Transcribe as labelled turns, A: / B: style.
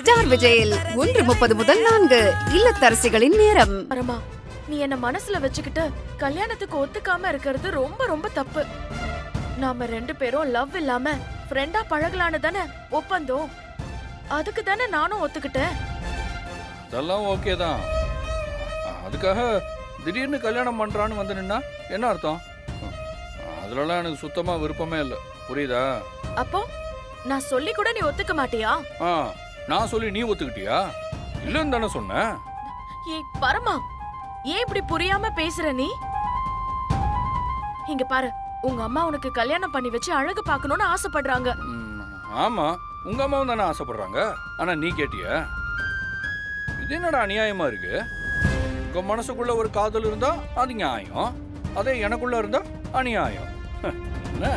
A: Star விஜயில் 1:30 முதல் 4 இல்லத்தரசிகளின் நேரம்.
B: பரமா, நீ என்ன மனசுல வச்சுக்கிட்டு கல்யாணத்துக்கு ஒத்துக்காம இருக்கிறது ரொம்ப ரொம்ப தப்பு. நாம 2 பேரும் லவ் இல்லாம ஃப்ரெண்டா பழகலான்னு தானே ஒப்பந்தம். அதுக்கு தானே நானும் ஒத்துக்கிட்டேன்.
C: அதெல்லாம் ஓகே தான். அதுக்காக திடீர்னு கல்யாணம் பண்றான்னு வந்து நின்னா என்ன அர்த்தம்? அதுலலாம் எனக்கு சுத்தமா விருப்பமே இல்லை. புரியுதா?
B: அப்போ நான் சொல்லி கூட நீ ஒத்துக்க மாட்டியா?
C: நான் சொல்லி நீ ஒத்துக்கிட்டியா? இல்லன்னு தானே சொன்னேன்.
B: ஏய் பரமா, ஏன் இப்படி புரியாம பேசுற நீ? இங்க பாரு, உங்க அம்மா உனக்கு கல்யாணம் பண்ணி வச்சு அழகு பார்க்கணும்னு ஆசைப்படுறாங்க.
C: ஆமா, உங்க அம்மாவும் தானே ஆசைப்படுறாங்க. ஆனா நீ கேட்டியா? இது என்னடா அநியாயமா இருக்கு? உங்க மனசுக்குள்ள ஒரு காதல் இருந்தா அது நியாயம், அதே எனக்குள்ள இருந்தா அநியாயம். என்ன?